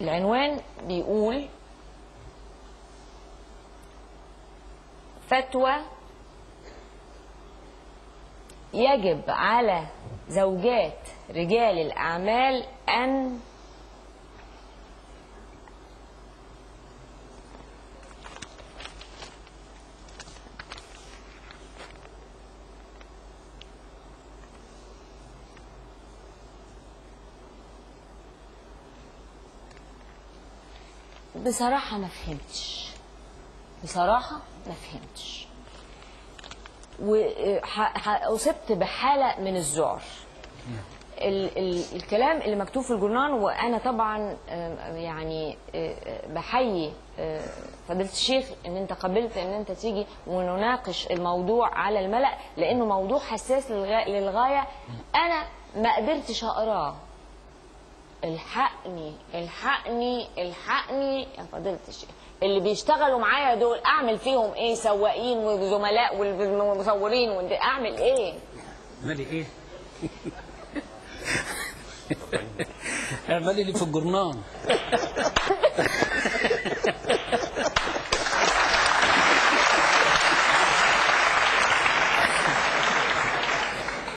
العنوان بيقول فتوى يجب على زوجات رجال الأعمال أن بصراحة ما فهمتش، بصراحة ما فهمتش، وأصبت بحالة من الذعر. الكلام اللي مكتوب في الجورنال، وأنا طبعا يعني بحيي فضيلة الشيخ إن أنت قبلت إن أنت تيجي ونناقش الموضوع على الملأ، لأنه موضوع حساس للغاية. أنا ما قدرتش أقراه. الحقني الحقني الحقني يا فضيلة الشيخ، اللي بيشتغلوا معايا دول اعمل فيهم ايه؟ سواقين وزملاء والمصورين، اعمل ايه؟ اعملي ايه؟ اعملي اللي في الجرنان.